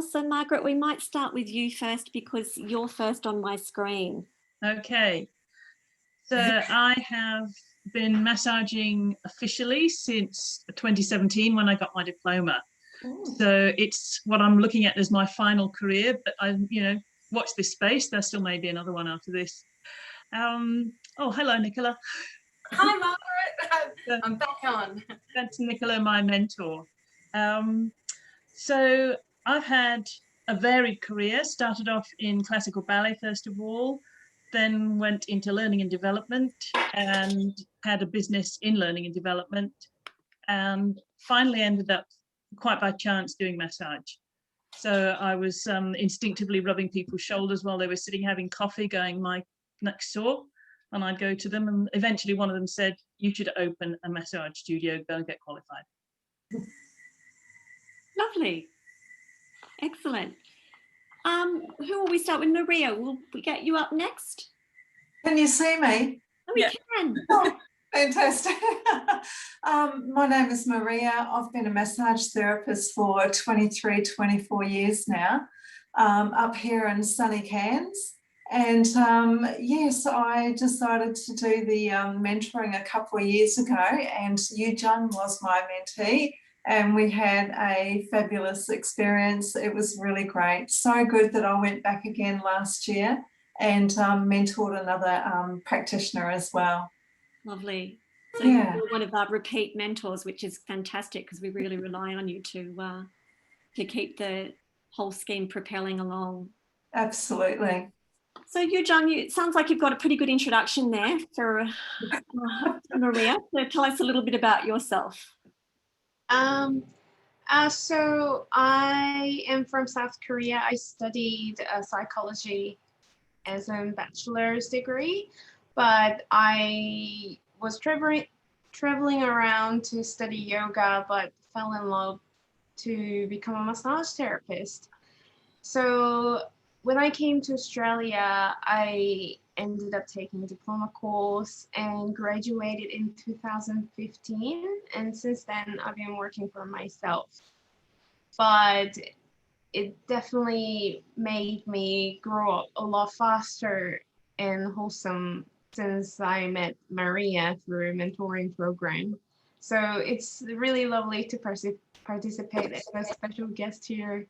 So Margaret, we might start with you first because you're first on my screen. Okay, so I have been massaging officially since 2017 when I got my diploma. So it's what I'm looking at as my final career, but I, watch this space. There still may be another one after this. Oh, hello, Nicola. Hi, Margaret. I'm back on. That's Nicola, my mentor. So I've had a varied career. Started off in classical ballet, first of all, then went into learning and development and had a business in learning and development, and finally ended up quite by chance doing massage. So I was instinctively rubbing people's shoulders while they were sitting having coffee, going, my neck's sore. And I'd go to them, and eventually one of them said, you should open a massage studio, go and get qualified. Lovely. Excellent. Who will we start with? Maria, will we get you up next? Can you see me? Oh, we can. Oh, fantastic. My name is Maria. I've been a massage therapist for 23, 24 years now, up here in sunny Cairns. And yes, I decided to do the mentoring a couple of years ago, and Youjung was my mentee. And we had a fabulous experience. It was really great. So good that I went back again last year and mentored another practitioner as well. Lovely. So Yeah. you're one of our repeat mentors, which is fantastic because we really rely on you to keep the whole scheme propelling along. Absolutely. So Youjung, it sounds like you've got a pretty good introduction there for Maria. So tell us a little bit about yourself. So I am from South Korea. I studied psychology as a bachelor's degree, but I was traveling around to study yoga, but fell in love to become a massage therapist. So when I came to Australia, I ended up taking a diploma course and graduated in 2015. And since then, I've been working for myself. But it definitely made me grow up a lot faster and wholesome since I met Maria through a mentoring program. So it's really lovely to participate as a special guest here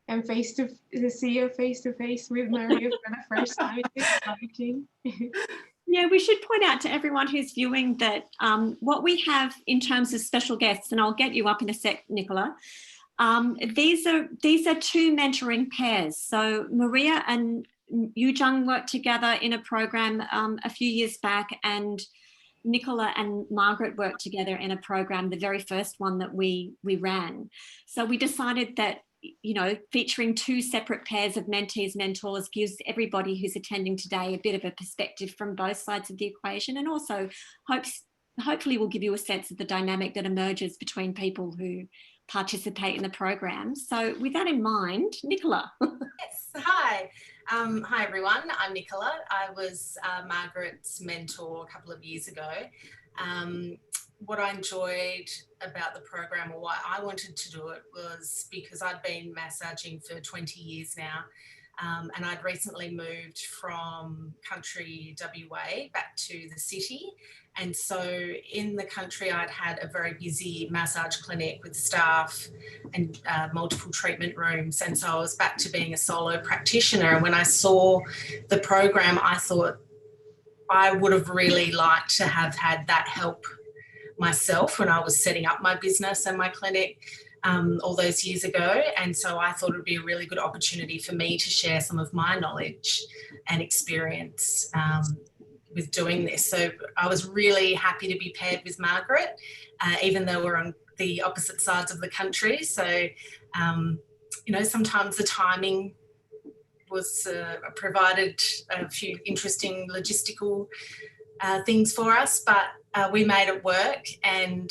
and to see you face to face with Maria for the first time. It's exciting. Yeah, we should point out to everyone who's viewing that what we have in terms of special guests, and I'll get you up in a sec, Nicola. These are two mentoring pairs. So Maria and Youjung worked together in a program a few years back, and Nicola and Margaret worked together in a program, the very first one that we ran. So we decided that, featuring two separate pairs of mentees, mentors gives everybody who's attending today a bit of a perspective from both sides of the equation, and also hopefully will give you a sense of the dynamic that emerges between people who participate in the program. So with that in mind, Nicola. Yes, hi. Hi everyone, I'm Nicola. I was Margaret's mentor a couple of years ago. What I enjoyed about the program, or why I wanted to do it, was because I'd been massaging for 20 years now, and I'd recently moved from country WA back to the city. And so in the country, I'd had a very busy massage clinic with staff and multiple treatment rooms. And so I was back to being a solo practitioner. And when I saw the program, I thought I would have really liked to have had that help myself when I was setting up my business and my clinic all those years ago. And so I thought it would be a really good opportunity for me to share some of my knowledge and experience with doing this. So I was really happy to be paired with Margaret, even though we're on the opposite sides of the country. So, sometimes the timing was provided a few interesting logistical things for us, but we made it work, and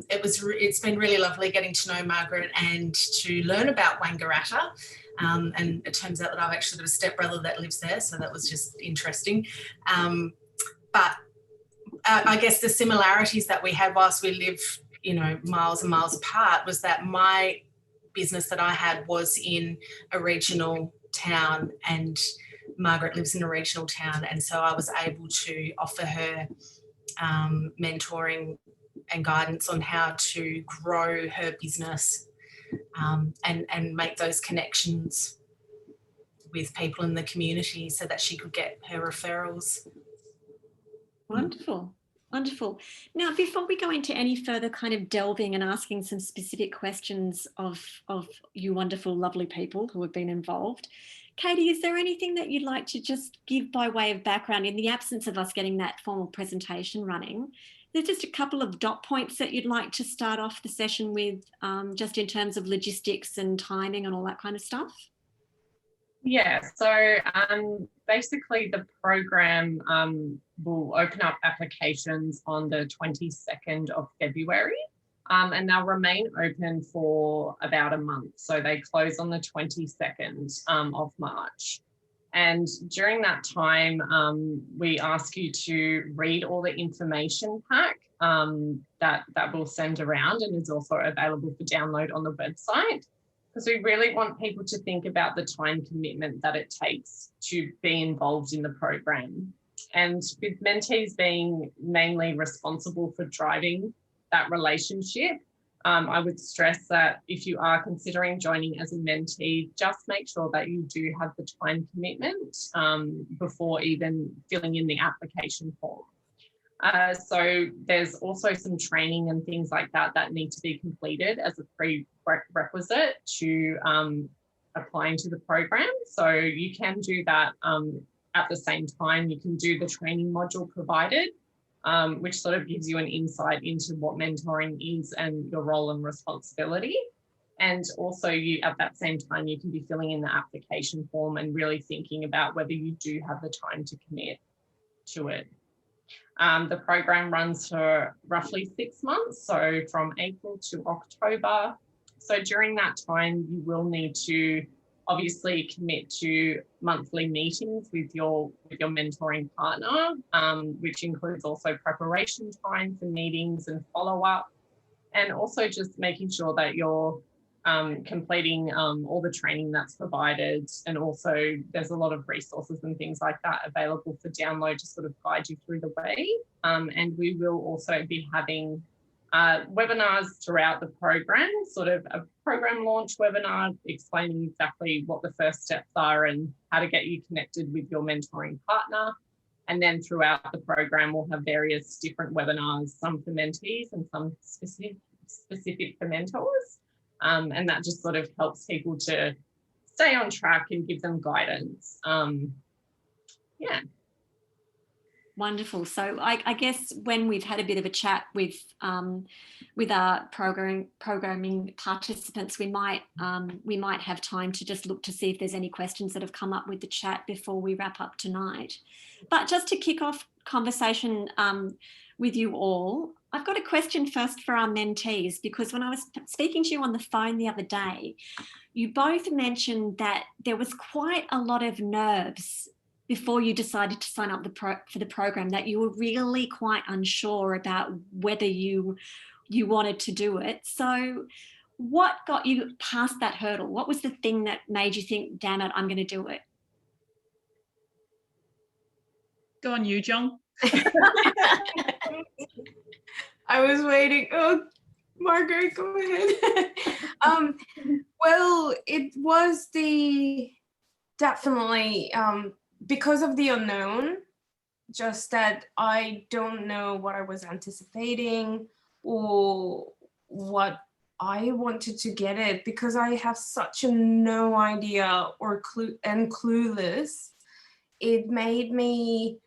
it's been really lovely getting to know Margaret and to learn about Wangaratta. And it turns out that I've actually got a stepbrother that lives there, so that was just interesting. But I guess the similarities that we had whilst we live, miles and miles apart, was that my business that I had was in a regional town, and Margaret lives in a regional town, and so I was able to offer her mentoring and guidance on how to grow her business and make those connections with people in the community so that she could get her referrals. Wonderful. Wonderful. Now, before we go into any further kind of delving and asking some specific questions of you wonderful, lovely people who have been involved, Katie, is there anything that you'd like to just give by way of background in the absence of us getting that formal presentation running? There's just a couple of dot points that you'd like to start off the session with, just in terms of logistics and timing and all that kind of stuff? Yeah, so basically the program will open up applications on the 22nd of February, and they'll remain open for about a month. So they close on the 22nd of March. And during that time, we ask you to read all the information pack that we'll send around, and is also available for download on the website. Because we really want people to think about the time commitment that it takes to be involved in the program. And with mentees being mainly responsible for driving that relationship, I would stress that if you are considering joining as a mentee, just make sure that you do have the time commitment before even filling in the application form. So there's also some training and things like that that need to be completed as a prerequisite to applying to the program. So you can do that at the same time. You can do the training module provided, which sort of gives you an insight into what mentoring is and your role and responsibility. And also you, at that same time, you can be filling in the application form and really thinking about whether you do have the time to commit to it. The program runs for roughly 6 months, so from April to October. So during that time, you will need to obviously commit to monthly meetings with your mentoring partner, which includes also preparation time for meetings and follow-up, and also just making sure that you're completing all the training that's provided. And also there's a lot of resources and things like that available for download to sort of guide you through the way. And we will also be having webinars throughout the program, sort of a program launch webinar explaining exactly what the first steps are and how to get you connected with your mentoring partner. And then throughout the program, we'll have various different webinars, some for mentees and some specific for mentors. And that just sort of helps people to stay on track and give them guidance. Yeah. Wonderful. So I guess when we've had a bit of a chat with our programming participants, we might have time to just look to see if there's any questions that have come up with the chat before we wrap up tonight. But just to kick off conversation with you all, I've got a question first for our mentees, because when I was speaking to you on the phone the other day, you both mentioned that there was quite a lot of nerves before you decided to sign up for the program, that you were really quite unsure about whether you wanted to do it. So what got you past that hurdle? What was the thing that made you think, damn it, I'm going to do it? Go on, Youjung. I was waiting. Oh, Margaret, go ahead. Well, it was definitely because of the unknown, just that I don't know what I was anticipating or what I wanted to get it, because I have such a no idea or clueless. It made me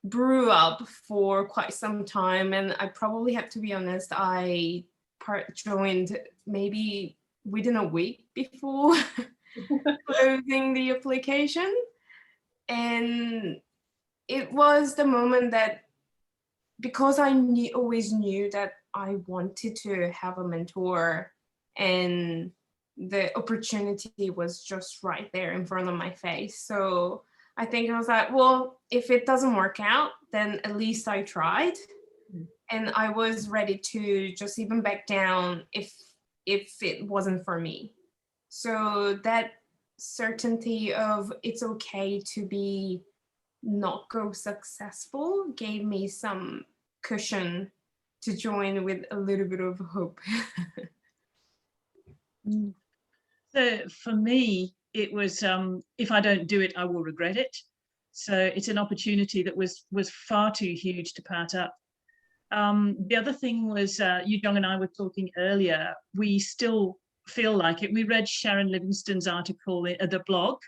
brew up for quite some time, and I probably have to be honest, I joined maybe within a week before closing the application. And it was the moment that, because I always knew that I wanted to have a mentor, and the opportunity was just right there in front of my face. So I think I was like, well, if it doesn't work out, then at least I tried. And I was ready to just even back down if it wasn't for me. So that certainty of it's okay to be not go successful gave me some cushion to join with a little bit of hope. So for me, it was if I don't do it, I will regret it. So it's an opportunity that was far too huge to part up. The other thing was, Youjung and I were talking earlier, we still feel like it. We read Sharon Livingston's article in the blog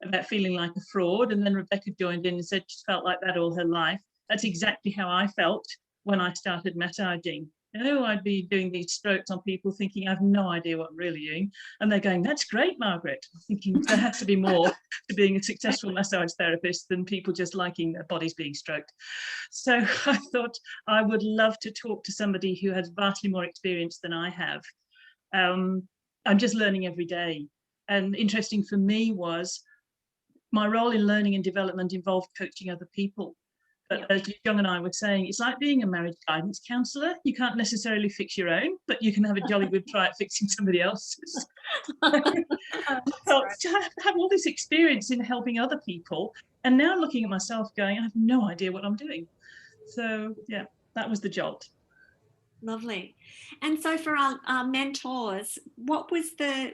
about feeling like a fraud, and then Rebecca joined in and said she felt like that all her life. That's exactly how I felt when I started massaging. I'd be doing these strokes on people thinking I have no idea what I'm really doing. And they're going, that's great, Margaret. I'm thinking there has to be more to being a successful massage therapist than people just liking their bodies being stroked. So I thought I would love to talk to somebody who has vastly more experience than I have. I'm just learning every day. And interesting for me was my role in learning and development involved coaching other people. But as Youjung and I were saying, it's like being a marriage guidance counsellor. You can't necessarily fix your own, but you can have a jolly good try at fixing somebody else's. To have all this experience in helping other people, and now looking at myself going, I have no idea what I'm doing. So yeah, that was the jolt. Lovely. And so for our mentors, what was the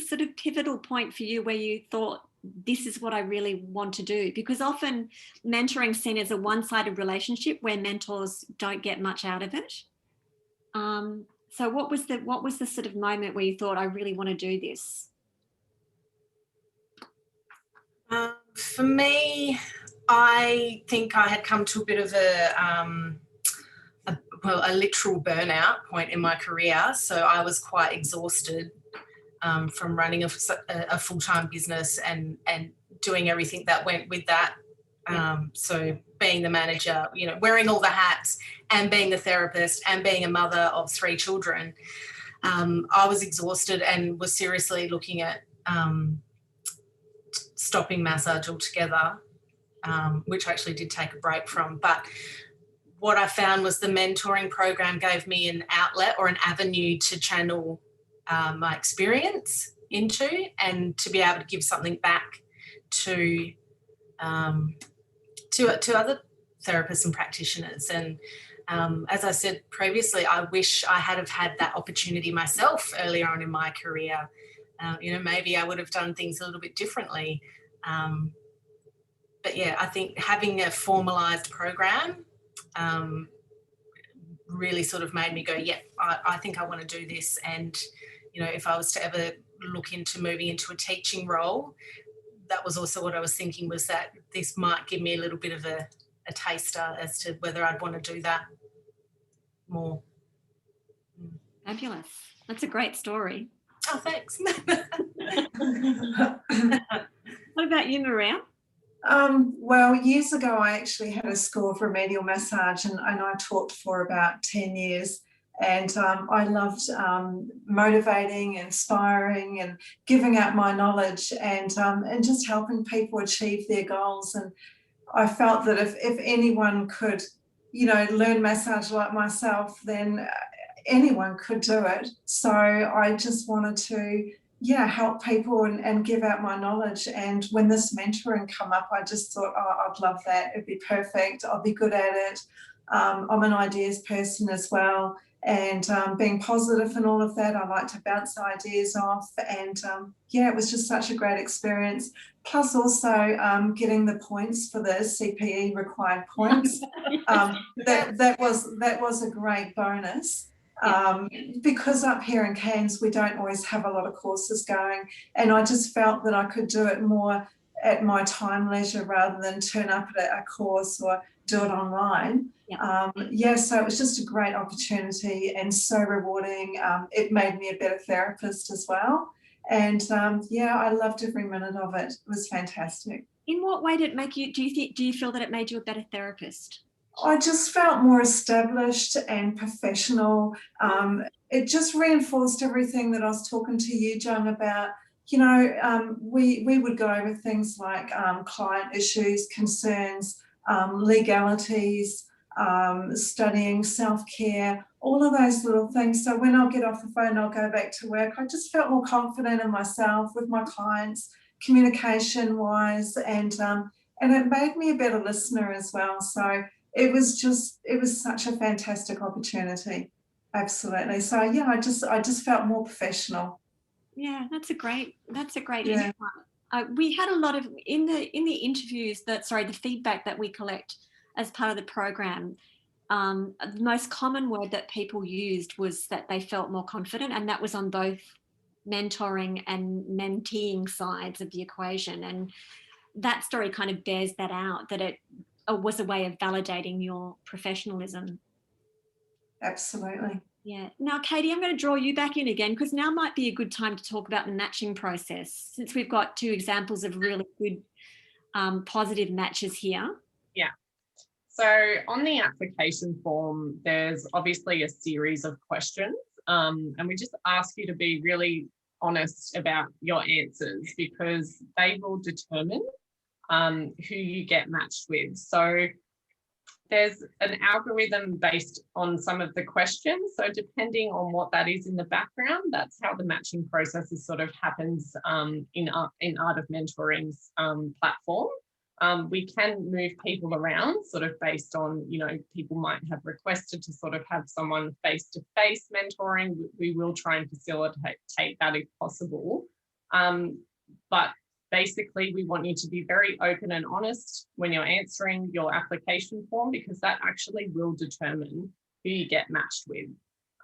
sort of pivotal point for you where you thought, this is what I really want to do? Because often mentoring is seen as a one-sided relationship where mentors don't get much out of it. So what was the sort of moment where you thought, I really want to do this? For me, I think I had come to a bit of a literal burnout point in my career. So I was quite exhausted from running a full-time business and doing everything that went with that. So being the manager, wearing all the hats and being the therapist and being a mother of 3 children, I was exhausted and was seriously looking at stopping massage altogether, which I actually did take a break from. But what I found was the mentoring program gave me an outlet or an avenue to channel my experience into, and to be able to give something back to other therapists and practitioners. And as I said previously, I wish I had have had that opportunity myself earlier on in my career. Maybe I would have done things a little bit differently. But yeah, I think having a formalised program really sort of made me go, yeah, I think I want to do this. And if I was to ever look into moving into a teaching role, that was also what I was thinking, was that this might give me a little bit of a taster as to whether I'd want to do that more. Fabulous. That's a great story. Oh, thanks. What about you, Maria? Well, years ago, I actually had a school of remedial massage, and I taught for about 10 years. And I loved motivating, inspiring, and giving out my knowledge, and just helping people achieve their goals. And I felt that if anyone could, learn massage like myself, then anyone could do it. So I just wanted to, help people and give out my knowledge. And when this mentoring come up, I just thought, oh, I'd love that. It'd be perfect. I'll be good at it. I'm an ideas person as well. And being positive and all of that, I like to bounce ideas off. And it was just such a great experience. Plus also getting the points for the CPE required points. That was a great bonus. Because up here in Cairns, we don't always have a lot of courses going. And I just felt that I could do it more at my time leisure rather than turn up at a course or do it online. So it was just a great opportunity and so rewarding. It made me a better therapist as well. And I loved every minute of it. It was fantastic. In what way did it make you, do you feel that it made you a better therapist? I just felt more established and professional. It just reinforced everything that I was talking to you, Youjung, about. We would go over things like client issues, concerns, legalities, studying, self-care, all of those little things. So when I'll get off the phone, I'll go back to work. I just felt more confident in myself with my clients, communication wise, and it made me a better listener as well. So it was such a fantastic opportunity. Absolutely. So yeah, I just felt more professional. Yeah, that's a great Yeah. insight. We had a lot of in the interviews the feedback that we collect as part of the program. The most common word that people used was that they felt more confident, and that was on both mentoring and menteeing sides of the equation. And that story kind of bears that out, that it was a way of validating your professionalism. Absolutely. Yeah. Now, Katie, I'm going to draw you back in again, because now might be a good time to talk about the matching process, since we've got two examples of really good positive matches here. Yeah. So on the application form, there's obviously a series of questions, and we just ask you to be really honest about your answers, because they will determine who you get matched with. So there's an algorithm based on some of the questions. So depending on what that is in the background, that's how the matching process sort of happens in Art of Mentoring's platform. We can move people around sort of based on, people might have requested to sort of have someone face-to-face mentoring. We will try and facilitate that if possible. But basically, we want you to be very open and honest when you're answering your application form, because that actually will determine who you get matched with.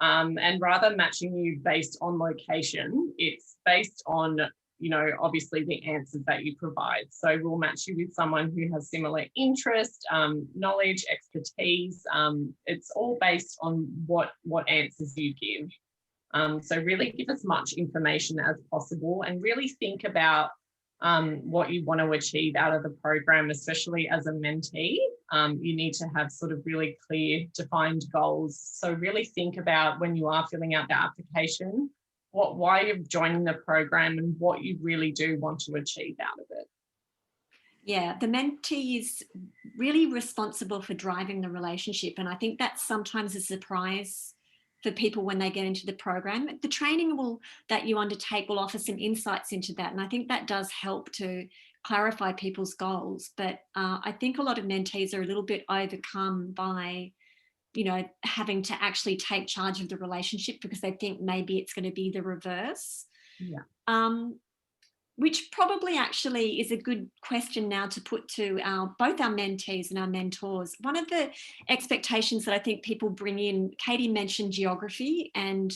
And rather matching you based on location, it's based on, obviously the answers that you provide. So we'll match you with someone who has similar interest, knowledge, expertise. It's all based on what answers you give. So really give as much information as possible, and really think about what you want to achieve out of the program, especially as a mentee. You need to have sort of really clear, defined goals. So really think about, when you are filling out the application, why you're joining the program and what you really do want to achieve out of it. Yeah, the mentee is really responsible for driving the relationship, and I think that's sometimes a surprise for people when they get into the program. The training that you undertake will offer some insights into that, and I think that does help to clarify people's goals. But I think a lot of mentees are a little bit overcome by, having to actually take charge of the relationship, because they think maybe it's going to be the reverse. Yeah. Which probably actually is a good question now to put to both our mentees and our mentors. One of the expectations that I think people bring in, Katie mentioned geography, and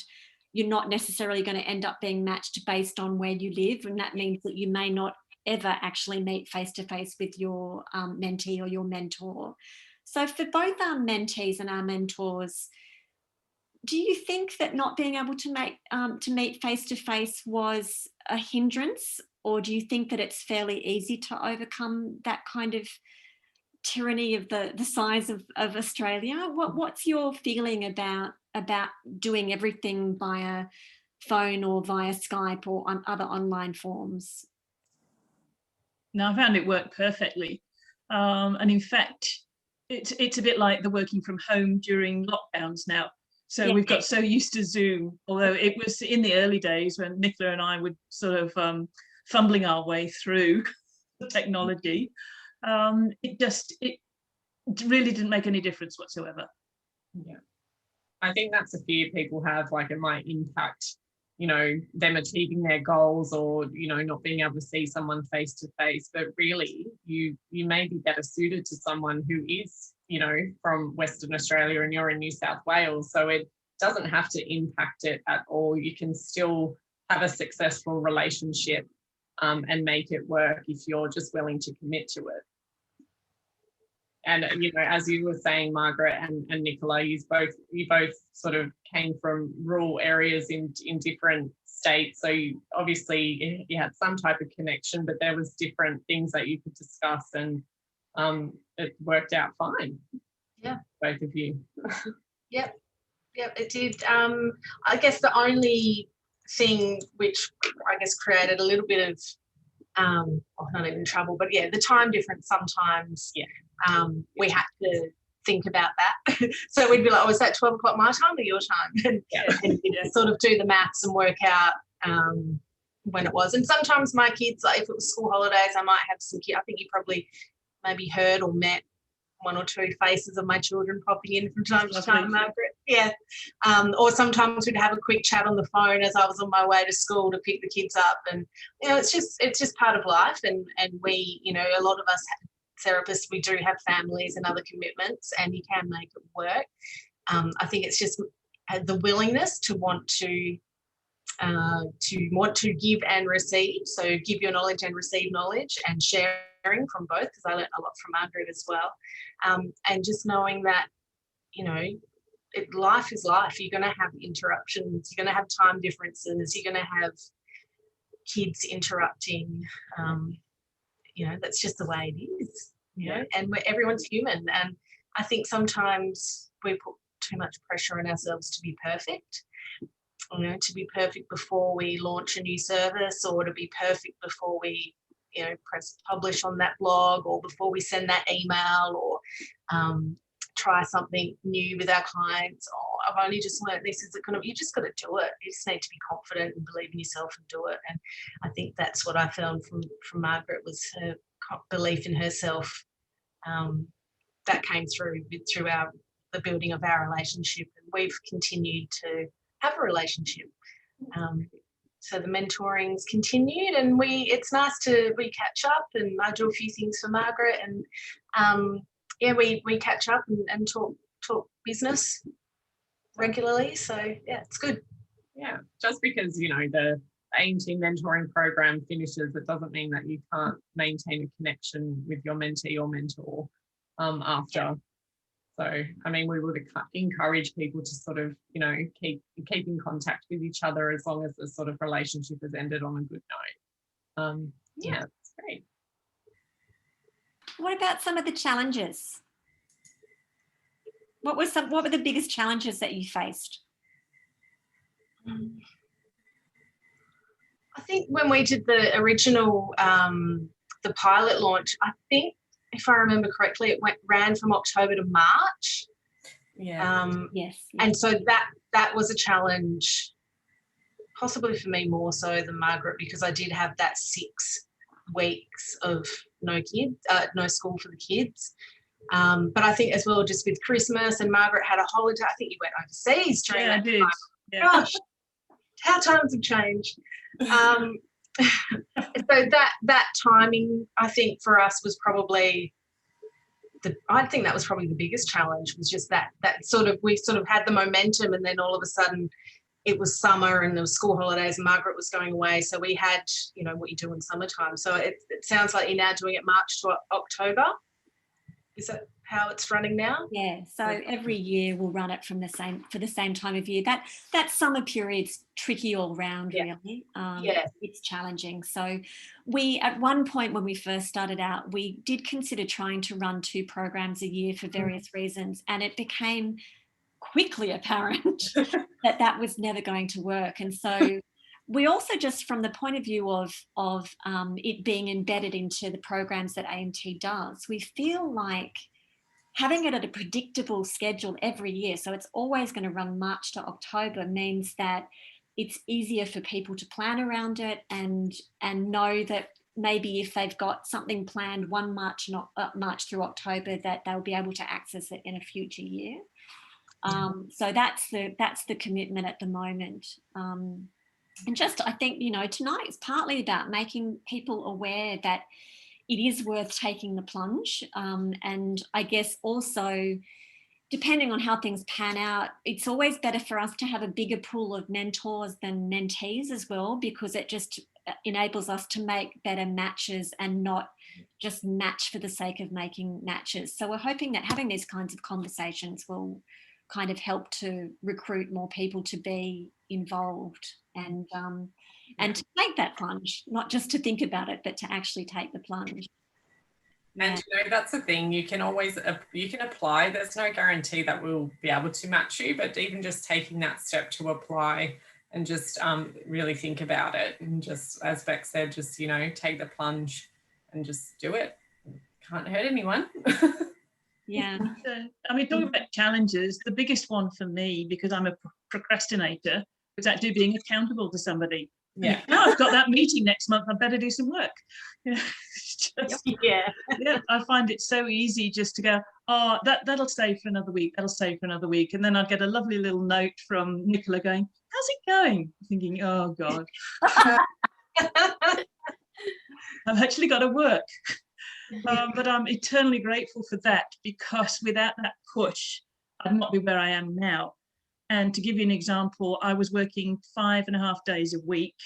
you're not necessarily going to end up being matched based on where you live, and that means that you may not ever actually meet face-to-face with your mentee or your mentor. So for both our mentees and our mentors, do you think that not being able to meet face-to-face was a hindrance, or do you think that it's fairly easy to overcome that kind of tyranny of the size of Australia? What's your feeling about doing everything via phone or via Skype or on other online forms? No, I found it worked perfectly. And in fact, it's a bit like the working from home during lockdowns now. So yeah, we've got so used to Zoom, although it was in the early days when Nicola and I were sort of fumbling our way through the technology. It really didn't make any difference whatsoever. Yeah, I think that's a fear people have, like it might impact, them achieving their goals, or, not being able to see someone face to face. But really, you may be better suited to someone who is, from Western Australia, and you're in New South Wales. So it doesn't have to impact it at all. You can still have a successful relationship and make it work if you're just willing to commit to it. And, as you were saying, Margaret and Nicola, you both sort of came from rural areas in different states. So you had some type of connection, but there was different things that you could discuss, and it worked out fine. Yeah. Both of you. Yep, it did. I guess the only thing which I guess created a little bit of, not even trouble, but yeah, the time difference sometimes. Yeah. We had to think about that. So we'd be like, oh, is that 12 o'clock my time or your time? And sort of do the maths and work out when it was. And sometimes my kids, like if it was school holidays, I might have some kids. I think you probably maybe heard or met one or two faces of my children popping in from time to time, Margaret. Yeah. Or sometimes we'd have a quick chat on the phone as I was on my way to school to pick the kids up. And, you know, it's just part of life. And we, you know, a lot of us therapists, we do have families and other commitments, and you can make it work. I think it's just the willingness to want to give and receive. So give your knowledge and receive knowledge, and sharing from both, because I learned a lot from Margaret as well. And just knowing that, you know, life is life. You're going to have interruptions. You're going to have time differences. You're going to have kids interrupting. You know, that's just the way it is, you know, and everyone's human. And I think sometimes we put too much pressure on ourselves to be perfect, you know, to be perfect before we launch a new service, or to be perfect before we, you know, press publish on that blog, or before we send that email, or try something new with our clients. Oh, I've only just learned this. Is it going to be? You just got to do it. You just need to be confident and believe in yourself and do it. And I think that's what I found from Margaret, was her belief in herself. That came through the building of our relationship, and we've continued to have a relationship. So the mentoring's continued, and it's nice to catch up, and I do a few things for Margaret, and we catch up and talk business regularly. So yeah, it's good. Yeah, just because, you know, the AMT mentoring program finishes, it doesn't mean that you can't maintain a connection with your mentee or mentor after. Yeah. So, I mean, we would encourage people to sort of, you know, keep in contact with each other as long as the sort of relationship has ended on a good note. Yeah, that's great. What about some of the challenges? What were the biggest challenges that you faced? I think when we did the original, the pilot launch, I think, if I remember correctly, it ran from October to March. Yeah. Yes. And so that was a challenge, possibly for me more so than Margaret, because I did have that 6 weeks of no school for the kids. But I think as well, just with Christmas, and Margaret had a holiday. I think you went overseas during that time. Yeah. Gosh, how times have changed. So that timing, I think, for us was probably the biggest challenge, was just that we sort of had the momentum, and then all of a sudden it was summer and there was school holidays and Margaret was going away. So we had, you know, what you do in summertime. So it sounds like you're now doing it March to October. Is that how it's running now? Yeah, so every year we'll run it for the same time of year. That summer period's tricky all round, really. It's challenging. So we, at one point when we first started out, we did consider trying to run 2 programs a year for various reasons, and it became quickly apparent that was never going to work. And so we also, just from the point of view of it being embedded into the programs that AMT does, we feel like having it at a predictable schedule every year, so it's always going to run March to October, means that it's easier for people to plan around it and know that maybe if they've got something planned one March through October, that they'll be able to access it in a future year. So that's the commitment at the moment. And just, I think, you know, tonight is partly about making people aware that it is worth taking the plunge. And I guess also, depending on how things pan out, it's always better for us to have a bigger pool of mentors than mentees as well, because it just enables us to make better matches and not just match for the sake of making matches. So we're hoping that having these kinds of conversations will kind of help to recruit more people to be involved and to take that plunge, not just to think about it, but to actually take the plunge. And you know, that's the thing, you can apply. There's no guarantee that we'll be able to match you, but even just taking that step to apply and just really think about it, and just, as Beck said, just, you know, take the plunge and just do it. Can't hurt anyone. Yeah. I mean, talking about challenges, the biggest one for me, because I'm a procrastinator, was actually being accountable to somebody. Yeah. Now I've got that meeting next month, I better do some work. It's just, Yeah. I find it so easy just to go, oh, that'll stay for another week, that'll stay for another week. And then I'd get a lovely little note from Nicola going, how's it going? Thinking, oh God. I've actually got to work. But I'm eternally grateful for that, because without that push, I'd not be where I am now. And to give you an example, I was working 5.5 days a week.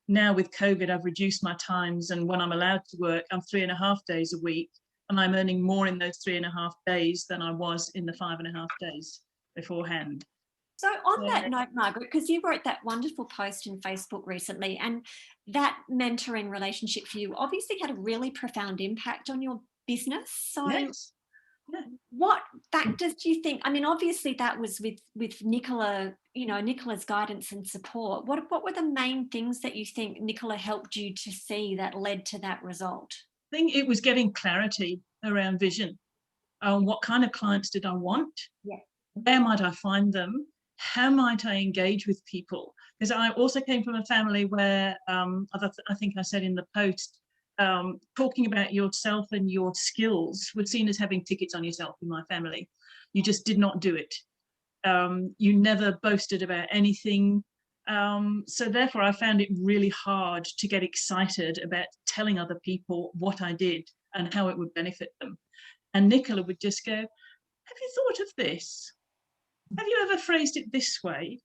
Now with COVID, I've reduced my times, and when I'm allowed to work, I'm 3.5 days a week, and I'm earning more in those 3.5 days than I was in the 5.5 days beforehand. So on that note, Margaret, because you wrote that wonderful post in Facebook recently, and that mentoring relationship for you obviously had a really profound impact on your business. So Yes. Yeah. what factors do you think, I mean, obviously that was with Nicola, Nicola's guidance and support. What were the main things that you think Nicola helped you to see that led to that result? I think it was getting clarity around vision. What kind of clients did I want? Yeah. Where might I find them? How might I engage with people? Because I also came from a family where, I think I said in the post, talking about yourself and your skills was seen as having tickets on yourself in my family. You just did not do it. You never boasted about anything. So therefore, I found it really hard to get excited about telling other people what I did and how it would benefit them. And Nicola would just go, have you thought of this? Have you ever phrased it this way?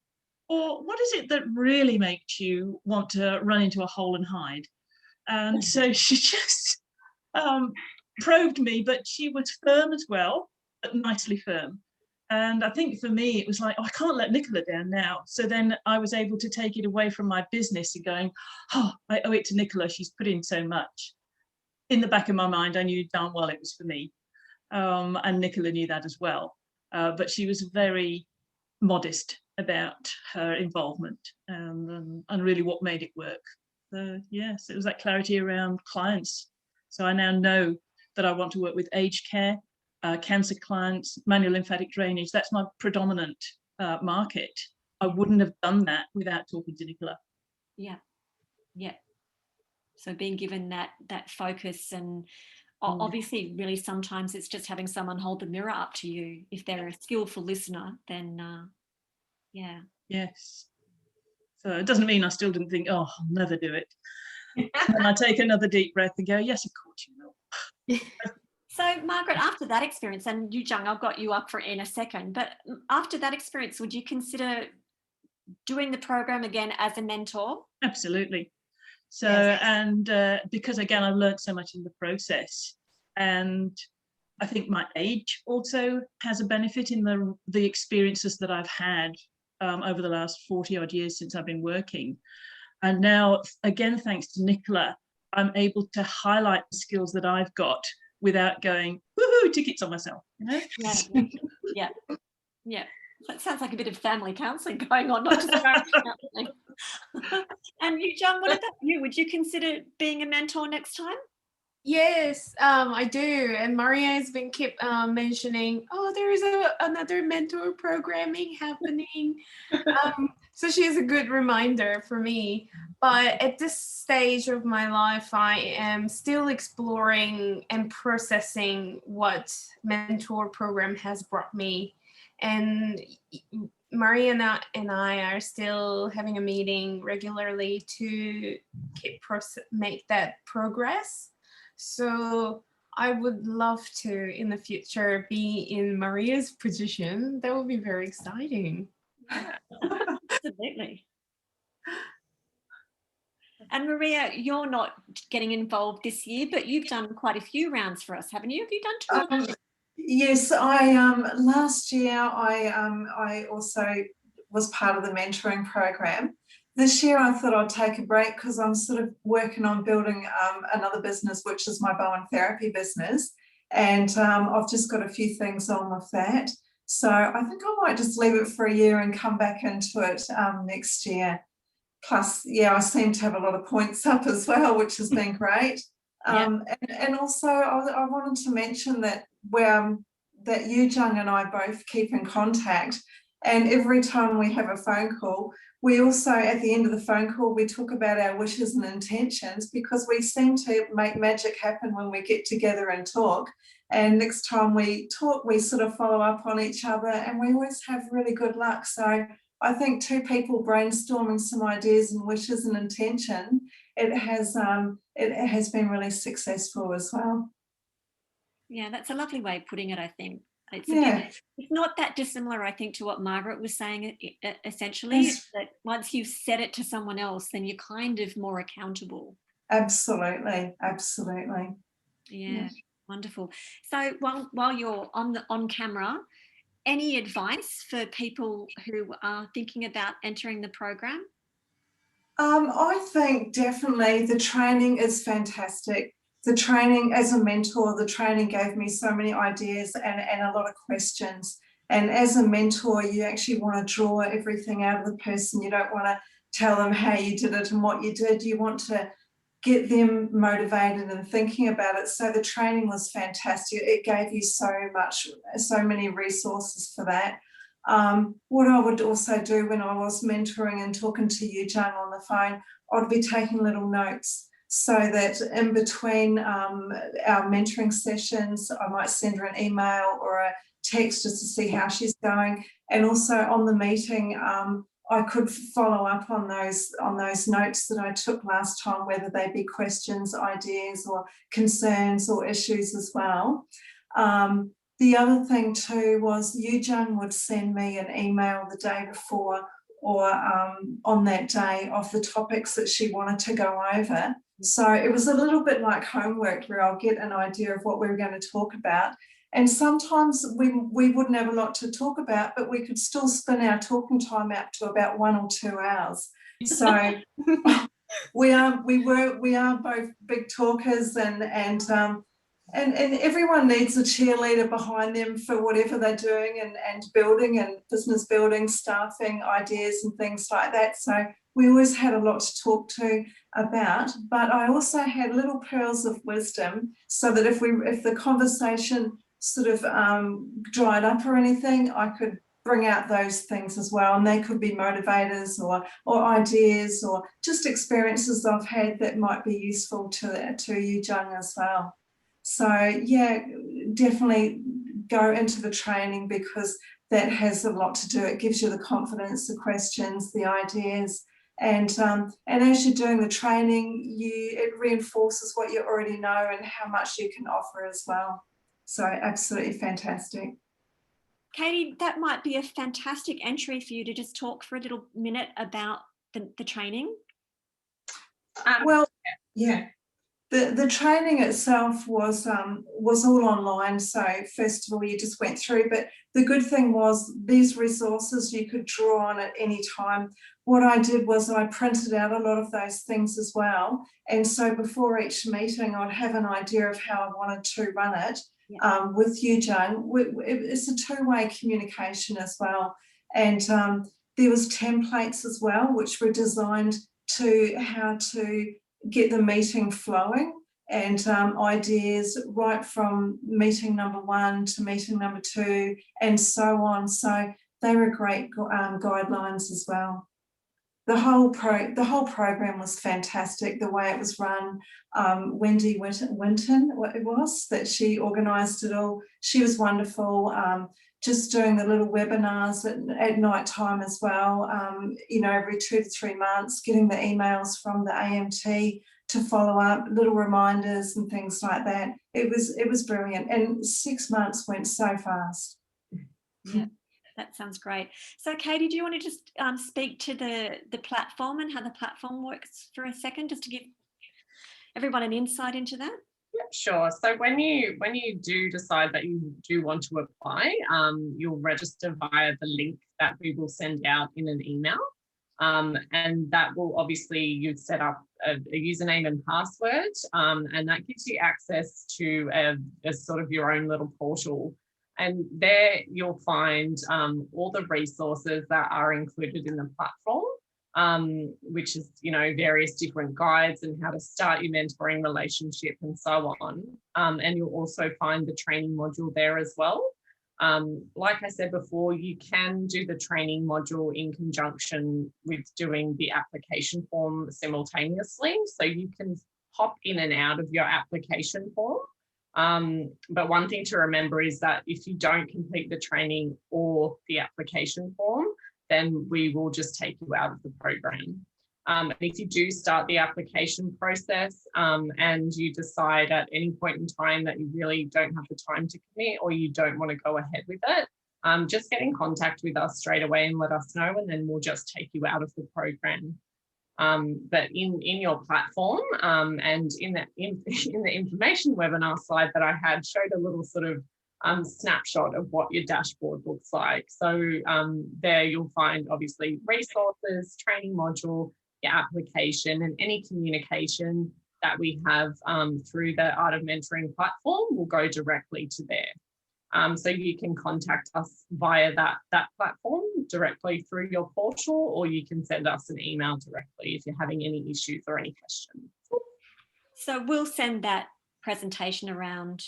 Or what is it that really makes you want to run into a hole and hide? And so she just probed me, but she was firm as well, but nicely firm. And I think for me, it was like, oh, I can't let Nicola down now. So then I was able to take it away from my business and going, oh, I owe it to Nicola. She's put in so much. In the back of my mind, I knew darn well it was for me. And Nicola knew that as well. But she was very modest about her involvement and really what made it work. So yes, it was that clarity around clients. So I now know that I want to work with aged care, cancer clients, manual lymphatic drainage. That's my predominant market. I wouldn't have done that without talking to Nicola. Yeah. So being given that focus, and obviously really sometimes it's just having someone hold the mirror up to you. If they're a skillful listener, then yeah. Yes. So it doesn't mean I still didn't think, oh, I'll never do it. And I take another deep breath and go, yes, of course you will. So Margaret, after that experience, and Youjung, I've got you up for in a second, but after that experience, would you consider doing the program again as a mentor? Absolutely. So, Yes. and because again, I've learned so much in the process, and I think my age also has a benefit in the experiences that I've had over the last 40 odd years since I've been working. And now, again, thanks to Nicola, I'm able to highlight the skills that I've got without going, woohoo, tickets on myself. You know? Yeah. That sounds like a bit of family counselling going on, not just marriage counselling. And Youjung, what about you? Would you consider being a mentor next time? Yes, I do. And Maria has been keep mentioning, oh, there is another mentor programming happening. So she is a good reminder for me. But at this stage of my life, I am still exploring and processing what mentor program has brought me. And Maria and I are still having a meeting regularly to make that progress. So I would love to, in the future, be in Maria's position. That would be very exciting. Absolutely. And Maria, you're not getting involved this year, but you've done quite a few rounds for us, haven't you? Have you done 2? Yes, I last year I also was part of the mentoring program. This year I thought I'd take a break because I'm sort of working on building another business, which is my Bowen therapy business, and I've just got a few things on with that. So I think I might just leave it for a year and come back into it next year. Plus, yeah, I seem to have a lot of points up as well, which has been great. And also I wanted to mention that that Youjung and I both keep in contact. And every time we have a phone call, we also, at the end of the phone call, we talk about our wishes and intentions, because we seem to make magic happen when we get together and talk. And next time we talk, we sort of follow up on each other, and we always have really good luck. So I think two people brainstorming some ideas and wishes and intention, it has been really successful as well. Yeah, that's a lovely way of putting it, I think. It's, it's not that dissimilar, I think, to what Margaret was saying, essentially. It's that once you've said it to someone else, then you're kind of more accountable. Absolutely, absolutely. Yeah, wonderful. So while you're on camera, any advice for people who are thinking about entering the program? I think definitely the training is fantastic. The training, as a mentor, the training gave me so many ideas and a lot of questions. And as a mentor, you actually want to draw everything out of the person. You don't want to tell them how you did it and what you did. You want to get them motivated and thinking about it. So the training was fantastic. It gave you so many resources for that. What I would also do when I was mentoring and talking to Youjung on the phone, I'd be taking little notes, so that in between our mentoring sessions, I might send her an email or a text just to see how she's going. And also on the meeting, I could follow up on those notes that I took last time, whether they be questions, ideas, or concerns or issues as well. The other thing too was Youjung would send me an email the day before or on that day of the topics that she wanted to go over. So it was a little bit like homework, where I'll get an idea of what we were going to talk about. And sometimes we wouldn't have a lot to talk about, but we could still spin our talking time out to about 1 or 2 hours. So we are both big talkers, and everyone needs a cheerleader behind them for whatever they're doing, and building and business building, staffing, ideas and things like that. So we always had a lot to talk to about, but I also had little pearls of wisdom, so that if the conversation sort of dried up or anything, I could bring out those things as well, and they could be motivators or ideas or just experiences I've had that might be useful to Youjung as well. So yeah, definitely go into the training, because that has a lot to do. It gives you the confidence, the questions, the ideas, and as you're doing the training, it reinforces what you already know and how much you can offer as well. So absolutely fantastic. Katie, that might be a fantastic entry for you to just talk for a little minute about the training. Well, yeah. The training itself was all online. So first of all, you just went through, but the good thing was these resources you could draw on at any time. What I did was I printed out a lot of those things as well. And so before each meeting, I'd have an idea of how I wanted to run it with Youjung. It's a two-way communication as well. And there was templates as well, which were designed to how to get the meeting flowing, and ideas right from meeting number 1 to meeting number 2 and so on. So they were great guidelines as well. The whole program was fantastic, the way it was run. Wendy Winton, what it was, that she organised it all. She was wonderful. Just doing the little webinars at night time as well, every 2 to 3 months, getting the emails from the AMT to follow up, little reminders and things like that. It was brilliant, and 6 months went so fast. Yeah, that sounds great. So Katie, do you want to just speak to the platform and how the platform works for a second, just to give everyone an insight into that? Yeah, sure. So when you do decide that you do want to apply, you'll register via the link that we will send out in an email. And that will obviously, you'd set up a username and password, and that gives you access to a sort of your own little portal. And there you'll find all the resources that are included in the platform, which is, various different guides and how to start your mentoring relationship and so on. And you'll also find the training module there as well. Like I said before, you can do the training module in conjunction with doing the application form simultaneously. So you can hop in and out of your application form. But one thing to remember is that if you don't complete the training or the application form, then we will just take you out of the program. And if you do start the application process and you decide at any point in time that you really don't have the time to commit or you don't want to go ahead with it, just get in contact with us straight away and let us know, and then we'll just take you out of the program. But in your platform and in the information webinar slide that I had, showed a little sort of snapshot of what your dashboard looks like. So there you'll find obviously resources, training module, your application, and any communication that we have through the Art of Mentoring platform will go directly to there. So you can contact us via that platform directly through your portal, or you can send us an email directly if you're having any issues or any questions. So we'll send that presentation around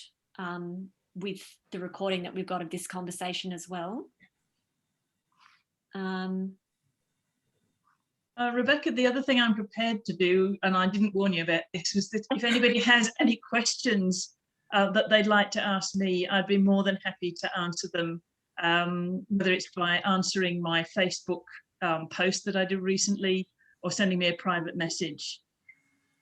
with the recording that we've got of this conversation as well. Rebecca, the other thing I'm prepared to do, and I didn't warn you about this, was that if anybody has any questions that they'd like to ask me, I'd be more than happy to answer them, whether it's by answering my Facebook post that I did recently or sending me a private message.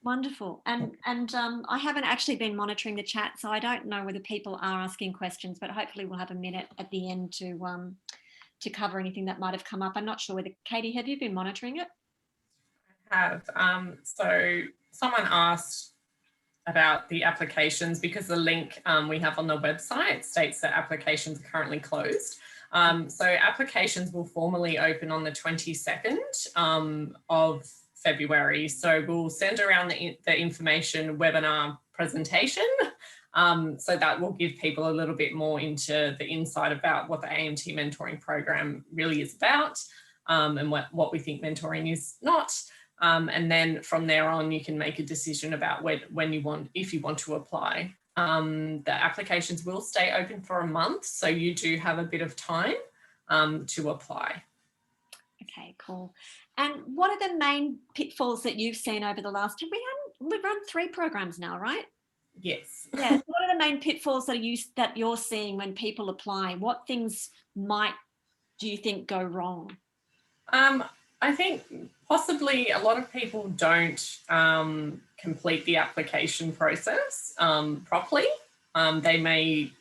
Wonderful. And I haven't actually been monitoring the chat, so I don't know whether people are asking questions, but hopefully we'll have a minute at the end to cover anything that might have come up. I'm not sure whether, Katie, have you been monitoring it? I have. So someone asked about the applications because the link we have on the website states that applications are currently closed. So applications will formally open on the 22nd of February. So we'll send around the information webinar presentation. So that will give people a little bit more into the insight about what the AMT mentoring program really is about and what we think mentoring is not. And then from there on, you can make a decision about if you want to apply. The applications will stay open for a month, so you do have a bit of time to apply. Okay, cool. And what are the main pitfalls that you've seen over the last, we've run 3 programs now, right? Yes. Yeah. So what are the main pitfalls that you're seeing when people apply? What things do you think go wrong? I think possibly a lot of people don't complete the application process properly. They may,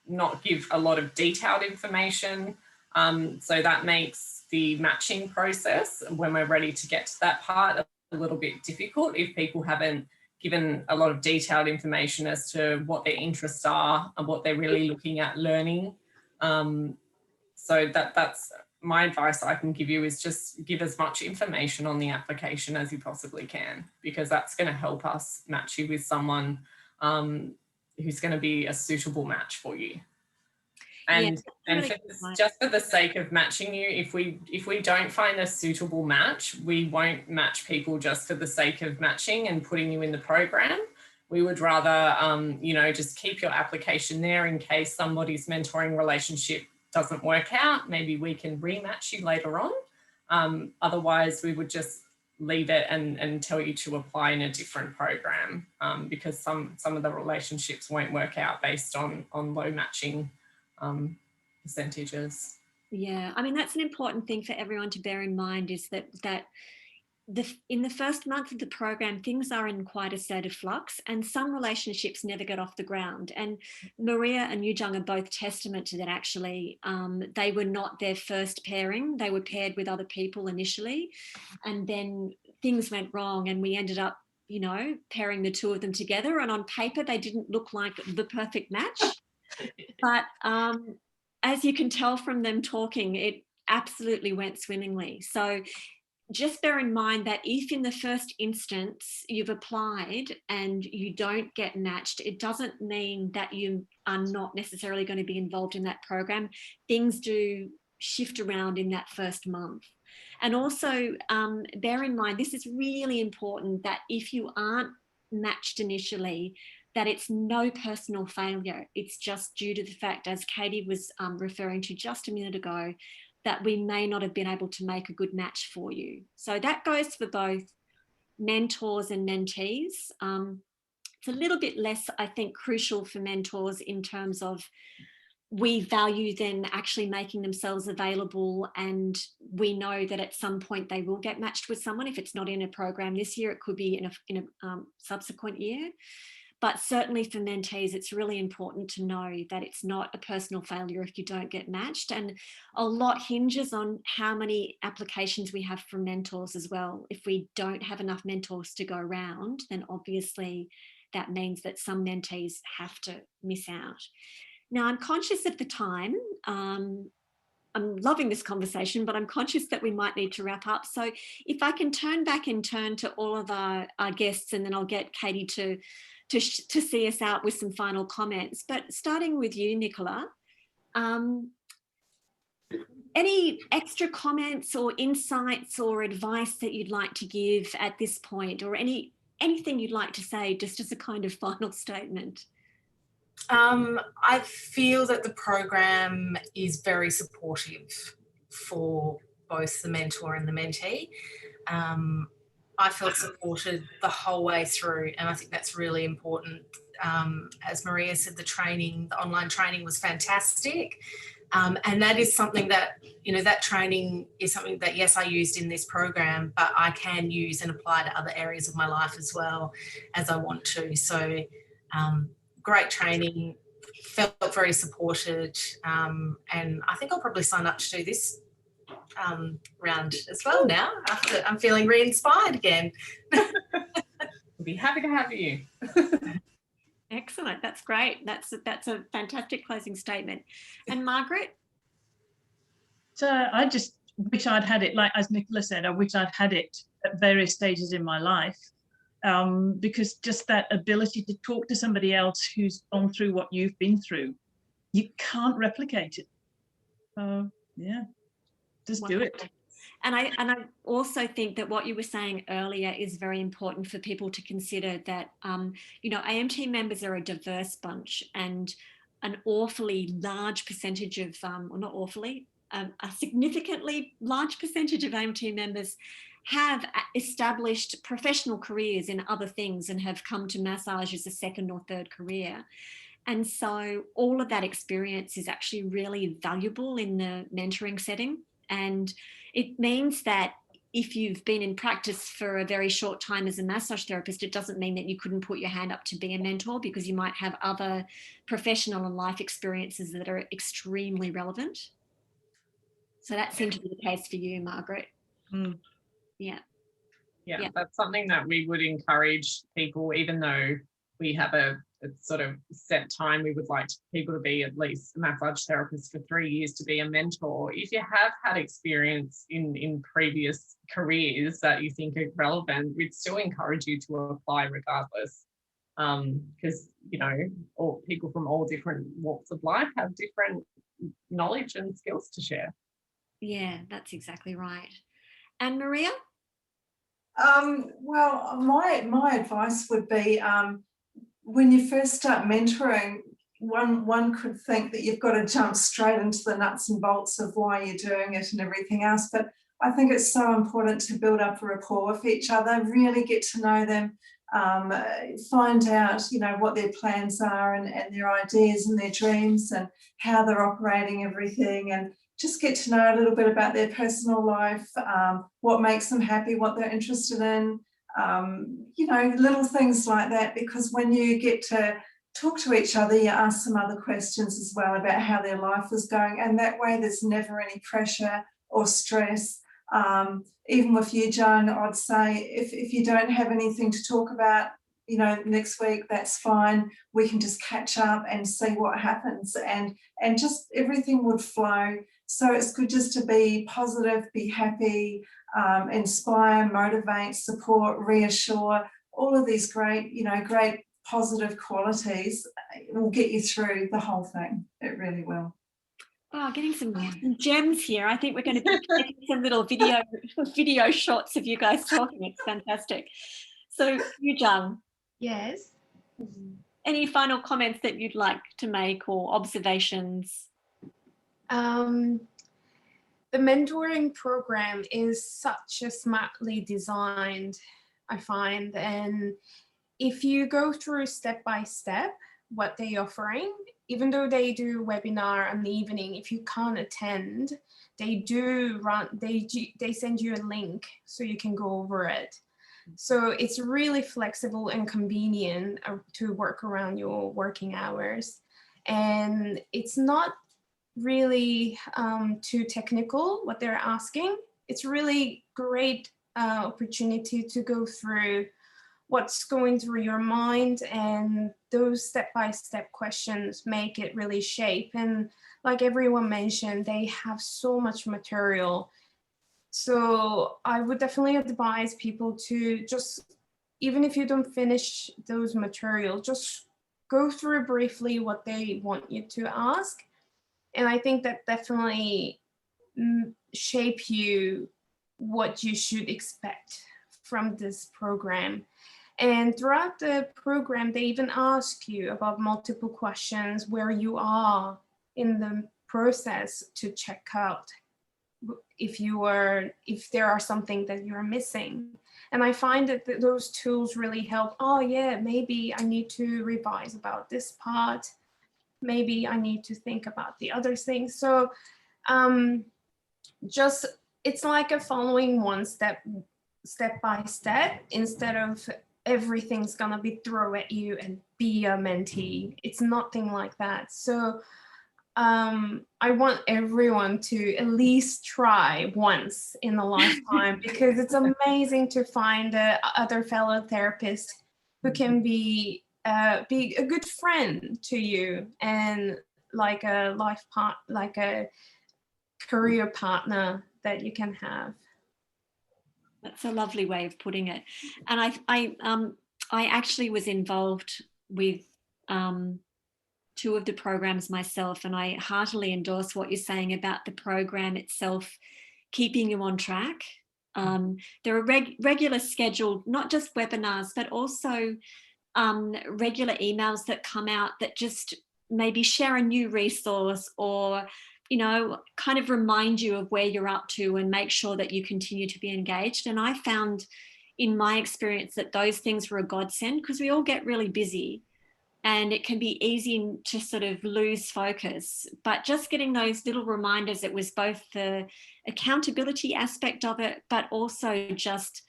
not give a lot of detailed information. So that makes the matching process, when we're ready to get to that part, a little bit difficult if people haven't given a lot of detailed information as to what their interests are and what they're really looking at learning. So that's my advice I can give you, is just give as much information on the application as you possibly can, because that's going to help us match you with someone who's going to be a suitable match for you. And just for the sake of matching you, if we don't find a suitable match, we won't match people just for the sake of matching and putting you in the program. We would rather, just keep your application there in case somebody's mentoring relationship doesn't work out. Maybe we can rematch you later on. Otherwise, we would just leave it and tell you to apply in a different program because some of the relationships won't work out based on low matching percentages. Yeah, I mean, that's an important thing for everyone to bear in mind, is that in the first month of the program, things are in quite a state of flux, and some relationships never get off the ground. And Maria and Youjung are both testament to that, actually. They were not their first pairing. They were paired with other people initially, and then things went wrong and we ended up, pairing the 2 of them together. And on paper, they didn't look like the perfect match. But as you can tell from them talking, it absolutely went swimmingly. So just bear in mind that if in the first instance you've applied and you don't get matched, it doesn't mean that you are not necessarily going to be involved in that program. Things do shift around in that first month. And also bear in mind, this is really important, that if you aren't matched initially, that it's no personal failure. It's just due to the fact, as Katie was referring to just a minute ago, that we may not have been able to make a good match for you. So that goes for both mentors and mentees. It's a little bit less, I think, crucial for mentors in terms of we value them actually making themselves available, and we know that at some point they will get matched with someone. If it's not in a program this year, it could be in a subsequent year. But certainly for mentees, it's really important to know that it's not a personal failure if you don't get matched. And a lot hinges on how many applications we have from mentors as well. If we don't have enough mentors to go around, then obviously that means that some mentees have to miss out. Now, I'm conscious of the time. I'm loving this conversation, but I'm conscious that we might need to wrap up. So if I can turn back and turn to all of our guests, and then I'll get Katie to see us out with some final comments. But starting with you, Nicola, any extra comments or insights or advice that you'd like to give at this point, or anything you'd like to say just as a kind of final statement? I feel that the program is very supportive for both the mentor and the mentee. I felt supported the whole way through, and I think that's really important. As Maria said, the online training was fantastic. And that is something that, that training is something that, yes, I used in this program, but I can use and apply to other areas of my life as well as I want to. So great training, felt very supported. And I think I'll probably sign up to do this round as well now, after I'm feeling re-inspired again. We'll be happy to have you. Excellent. That's great. That's a fantastic closing statement. And Margaret? So I just wish I'd had it, like as Nicola said, I wish I'd had it at various stages in my life, because just that ability to talk to somebody else who's gone through what you've been through, you can't replicate it. Yeah, just do it. And I also think that what you were saying earlier is very important for people to consider, that, AMT members are a diverse bunch, and an awfully large percentage of, or not awfully, a significantly large percentage of AMT members have established professional careers in other things and have come to massage as a second or third career. And so all of that experience is actually really valuable in the mentoring setting. And it means that if you've been in practice for a very short time as a massage therapist, it doesn't mean that you couldn't put your hand up to be a mentor, because you might have other professional and life experiences that are extremely relevant. So that seemed to be the case for you, Margaret. Mm. Yeah, that's something that we would encourage people, even though we have a sort of set time. We would like people to be at least a massage therapist for 3 years to be a mentor. If you have had experience in previous careers that you think are relevant, we'd still encourage you to apply regardless, because all people from all different walks of life have different knowledge and skills to share. Yeah, that's exactly right. And Maria? Well, my advice would be, when you first start mentoring, one could think that you've got to jump straight into the nuts and bolts of why you're doing it and everything else. But I think it's so important to build up a rapport with each other, really get to know them, find out, what their plans are and their ideas and their dreams and how they're operating everything, and just get to know a little bit about their personal life, what makes them happy, what they're interested in, little things like that. Because when you get to talk to each other, you ask some other questions as well about how their life is going, and that way there's never any pressure or stress. Even with Youjung, I'd say if you don't have anything to talk about, next week, that's fine. We can just catch up and see what happens, and just everything would flow. So it's good just to be positive, be happy, inspire, motivate, support, reassure. All of these great positive qualities will get you through the whole thing. It really will. Oh, getting some gems here. I think we're going to be taking some little video shots of you guys talking. It's fantastic. So, Youjung. Yes. Any final comments that you'd like to make or observations? The mentoring program is such a smartly designed, I find, and if you go through step by step what they're offering, even though they do webinar in the evening, if you can't attend, they send you a link so you can go over it. So it's really flexible and convenient to work around your working hours. And it's not really too technical what they're asking. It's really great opportunity to go through what's going through your mind, and those step-by-step questions make it really shape. And like everyone mentioned, they have so much material. So I would definitely advise people to just, even if you don't finish those materials, just go through briefly what they want you to ask. And I think that definitely shape you what you should expect from this program. And throughout the program, they even ask you about multiple questions where you are in the process to check out if there are something that you're missing. And I find that those tools really help. Oh yeah, maybe I need to revise about this part. Maybe I need to think about the other things. So just, it's like a following one step by step, instead of everything's gonna be thrown at you and be a mentee. It's nothing like that. So I want everyone to at least try once in a lifetime, because it's amazing to find other fellow therapists who can be a good friend to you, and like a like a career partner that you can have. That's a lovely way of putting it. And I actually was involved with 2 of the programs myself, and I heartily endorse what you're saying about the program itself keeping you on track. There are regular scheduled, not just webinars, but also regular emails that come out that just maybe share a new resource, or kind of remind you of where you're up to and make sure that you continue to be engaged. And I found in my experience that those things were a godsend, because we all get really busy and it can be easy to sort of lose focus. But just getting those little reminders, it was both the accountability aspect of it, but also just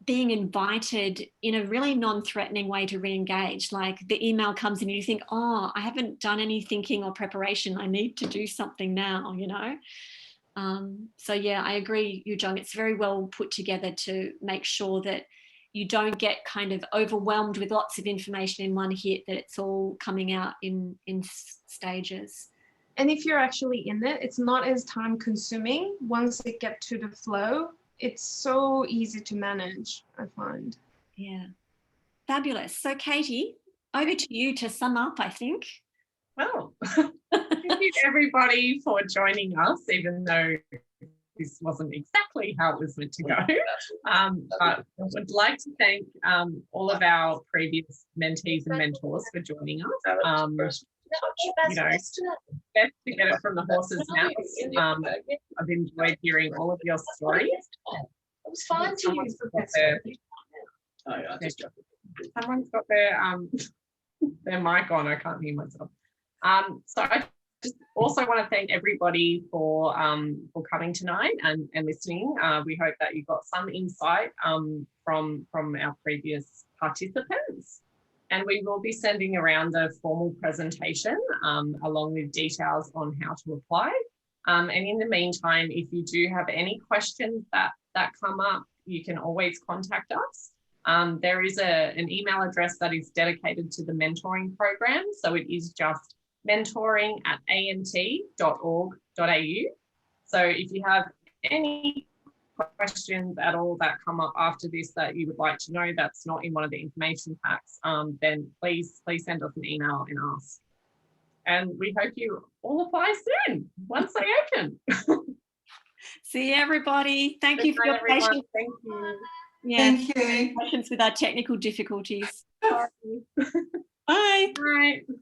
being invited in a really non-threatening way to re-engage. Like the email comes in and you think, oh, I haven't done any thinking or preparation. I need to do something now, So yeah, I agree, Youjung. It's very well put together to make sure that you don't get kind of overwhelmed with lots of information in one hit, that it's all coming out in stages. And if you're actually in it, it's not as time consuming. Once it gets to the flow, it's so easy to manage, I find. Yeah, fabulous. So Katie, over to you to sum up, I think. Well, thank you everybody for joining us, even though this wasn't exactly how it was meant to go. But I would like to thank all of our previous mentees and mentors for joining us. Best to get it from the horse's mouth. I've enjoyed hearing all of your stories. It was fine to use Someone's got their mic on. I can't hear myself. So I just also want to thank everybody for coming tonight and listening. We hope that you got some insight from our previous participants. And we will be sending around a formal presentation along with details on how to apply. And in the meantime, if you do have any questions that come up, you can always contact us. There is an email address that is dedicated to the mentoring program. So it is just mentoring@amt.org.au. So if you have any questions at all that come up after this that you would like to know that's not in one of the information packs, then please send us an email and ask. And we hope you all apply soon once they open. See you, everybody. Thank you for your everyone. patience. Thank you. Yeah, Thank you. patience with our technical difficulties. Sorry. Bye. Bye.